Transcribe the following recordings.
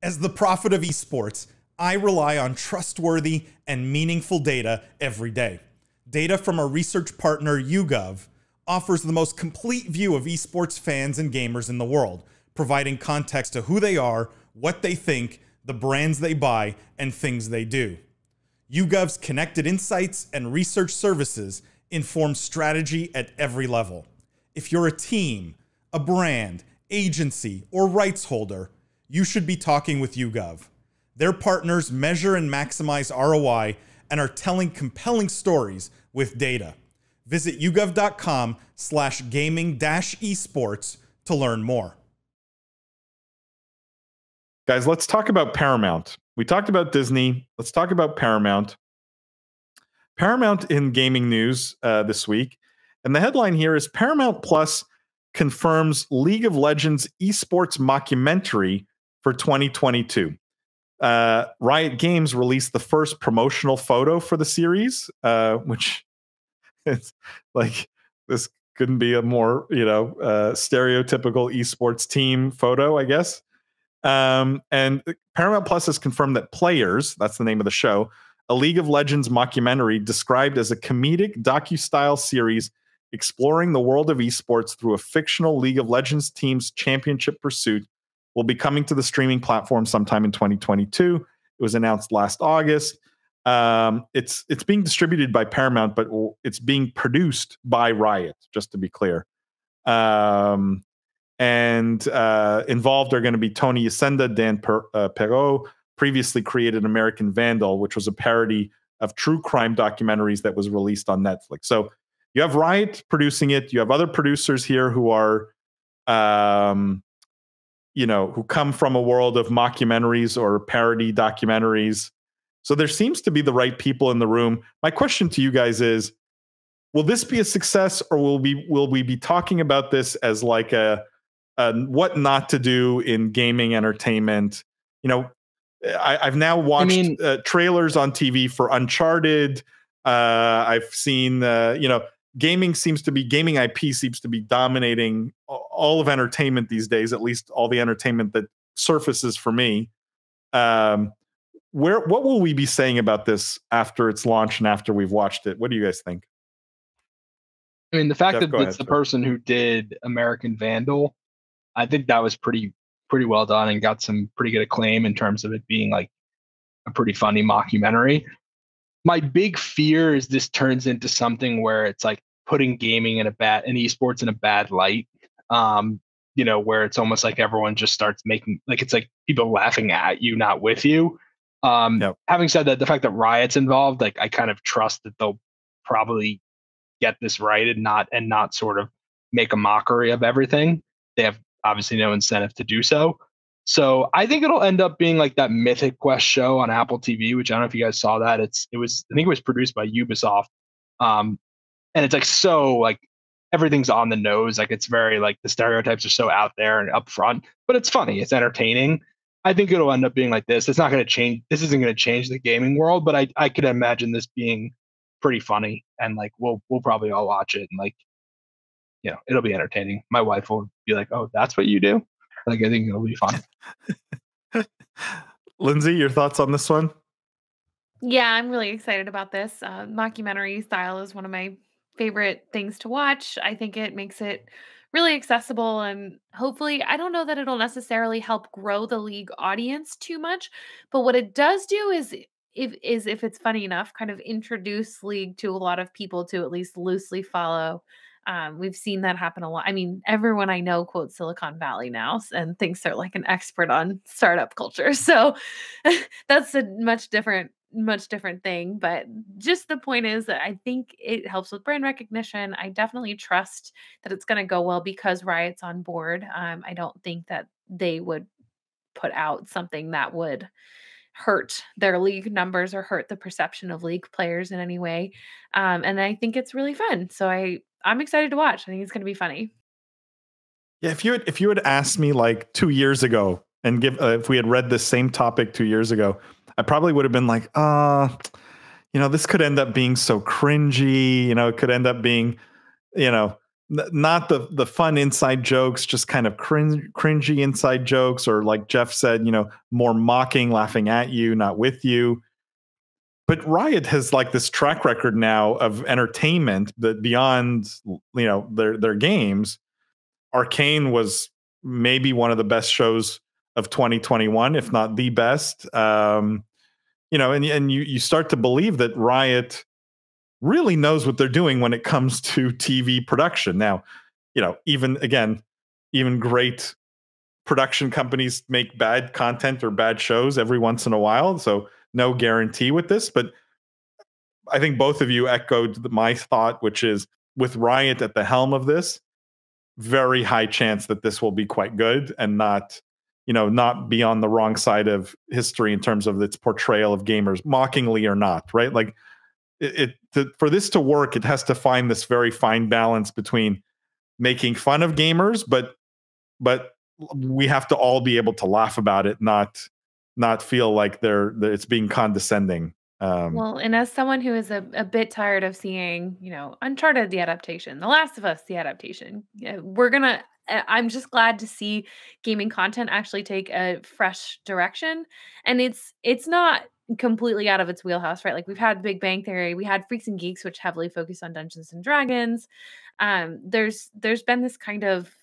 As the prophet of esports, I rely on trustworthy and meaningful data every day. Data from our research partner, YouGov, offers the most complete view of esports fans and gamers in the world, providing context to who they are, what they think, the brands they buy, and things they do. YouGov's connected insights and research services inform strategy at every level. If you're a team, a brand, agency, or rights holder, you should be talking with YouGov. Their partners measure and maximize ROI and are telling compelling stories with data. Visit yougov.com/gaming-esports to learn more. Guys, let's talk about Paramount. We talked about Disney. Let's talk about Paramount. Paramount in gaming news this week. And the headline here is Paramount Plus confirms League of Legends Esports Mockumentary for 2022. Riot Games released the first promotional photo for the series, which is like, this couldn't be a more, stereotypical esports team photo, I guess. And Paramount Plus has confirmed that Players, that's the name of the show, a League of Legends mockumentary described as a comedic docu-style series exploring the world of esports through a fictional League of Legends team's championship pursuit, will be coming to the streaming platform sometime in 2022. It was announced last August. It's being distributed by Paramount, but it's being produced by Riot, just to be clear. And involved are going to be Tony Yacenda, Dan Perot, previously created American Vandal, which was a parody of true crime documentaries that was released on Netflix. So you have Riot producing it. You have other producers here who are, who come from a world of mockumentaries or parody documentaries. So there seems to be the right people in the room. My question to you guys is, will this be a success, or will we be talking about this as like a what not to do in gaming entertainment? I've now watched trailers on TV for Uncharted. I've seen, gaming IP seems to be dominating all of entertainment these days, at least all the entertainment that surfaces for me. What will we be saying about this after its launch and after we've watched it? What do you guys think? I mean, the fact that it's the person who did American Vandal, I think that was pretty well done and got some pretty good acclaim in terms of it being like a pretty funny mockumentary. My big fear is this turns into something where it's like putting gaming and esports in a bad light. Where it's almost like everyone just starts making, like, it's like people laughing at you, not with you. Having said that, the fact that Riot's involved, like, I kind of trust that they'll probably get this right and not sort of make a mockery of everything. They have obviously no incentive to do so. So I think it'll end up being like that Mythic Quest show on Apple TV, which I don't know if you guys saw that. I think it was produced by Ubisoft. And it's like, so like everything's on the nose. Like, it's very like the stereotypes are so out there and upfront, but it's funny. It's entertaining. I think it'll end up being like this. It's not going to change. This isn't going to change the gaming world, but I could imagine this being pretty funny, and like we'll probably all watch it, and like, it'll be entertaining. My wife will be like, "Oh, that's what you do?" Like, I think it'll be fun. Lindsay, your thoughts on this one? Yeah, I'm really excited about this. Mockumentary style is one of my favorite things to watch. I think it makes it really accessible, and hopefully, I don't know that it'll necessarily help grow the League audience too much, but what it does do is if it's funny enough, kind of introduce League to a lot of people to at least loosely follow. We've seen that happen a lot. I mean, everyone I know quotes Silicon Valley now and thinks they're like an expert on startup culture. So that's a much different thing. But just the point is that I think it helps with brand recognition. I definitely trust that it's going to go well because Riot's on board. I don't think that they would put out something that would hurt their League numbers or hurt the perception of League players in any way. And I think it's really fun. So I'm excited to watch. I think it's going to be funny. Yeah, if you had asked me like 2 years ago and if we had read this same topic 2 years ago, I probably would have been like, this could end up being so cringy. It could end up being, not the fun inside jokes, just kind of cringy inside jokes, or like Jeff said, more mocking, laughing at you, not with you. But Riot has like this track record now of entertainment that beyond, their games. Arcane was maybe one of the best shows of 2021, if not the best. And you start to believe that Riot really knows what they're doing when it comes to TV production. Now, even great production companies make bad content or bad shows every once in a while. So no guarantee with this, but I think both of you echoed my thought, which is with Riot at the helm of this, very high chance that this will be quite good and not be on the wrong side of history in terms of its portrayal of gamers, mockingly or not, right? Like for this to work, it has to find this very fine balance between making fun of gamers, but we have to all be able to laugh about it, not feel like it's being condescending. Well, and as someone who is a bit tired of seeing, Uncharted the adaptation, The Last of Us the adaptation, I'm just glad to see gaming content actually take a fresh direction. And it's not completely out of its wheelhouse, right? Like we've had Big Bang Theory, we had Freaks and Geeks, which heavily focused on Dungeons and Dragons. There's been this kind of,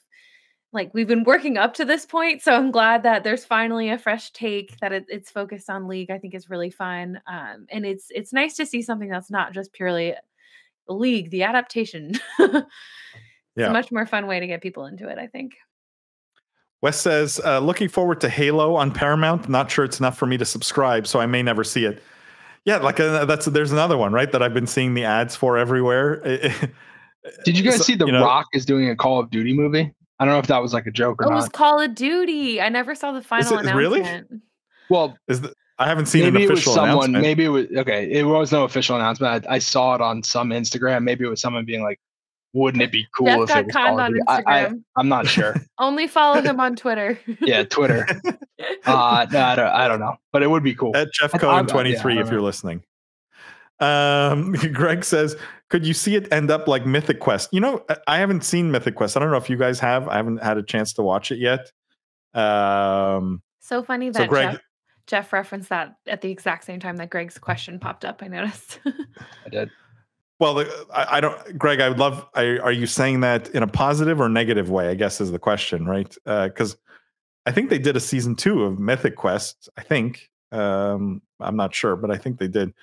like, we've been working up to this point, so I'm glad that there's finally a fresh take, that it's focused on League. I think is really fun, and it's nice to see something that's not just purely League, the adaptation. It's a much more fun way to get people into it, I think. Wes says, looking forward to Halo on Paramount. Not sure it's enough for me to subscribe, so I may never see it. Yeah, like there's another one, right, that I've been seeing the ads for everywhere. Did you guys see The Rock is doing a Call of Duty movie? I don't know if that was like a joke or not. It was Call of Duty. I never saw the final announcement. Really? Well, I haven't seen an official announcement. Maybe it was okay. It was no official announcement. I saw it on some Instagram. Maybe it was someone being like, "Wouldn't it be cool if it was Call of Duty?" I'm not sure. Only follow him on Twitter. Yeah, Twitter. No, I don't know, but it would be cool. At Jeff Cohen 23, if you're listening. Greg says, could you see it end up like Mythic Quest? I haven't seen Mythic Quest. I don't know if you guys have. I haven't had a chance to watch it yet. So funny that Jeff referenced that at the exact same time that Greg's question popped up. I noticed. I did. Well, I don't, Greg, I would love, are you saying that in a positive or negative way, I guess is the question, right? Because I think they did a season 2 of Mythic Quest, I think. I'm not sure, but I think they did.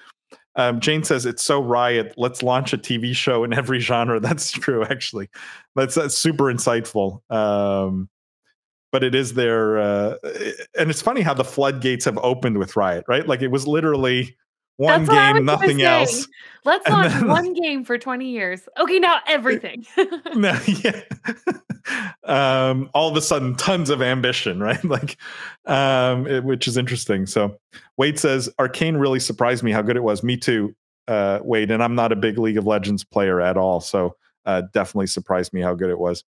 Jane says, it's so Riot. Let's launch a TV show in every genre. That's true, actually. That's super insightful. But it is there. And it's funny how the floodgates have opened with Riot, right? Like it was literally one game, nothing else. Let's launch one game for 20 years. Okay, now everything. No, yeah. All of a sudden, tons of ambition, right? Like, which is interesting. So Wade says, Arcane really surprised me how good it was. Me too, Wade. And I'm not a big League of Legends player at all. So definitely surprised me how good it was.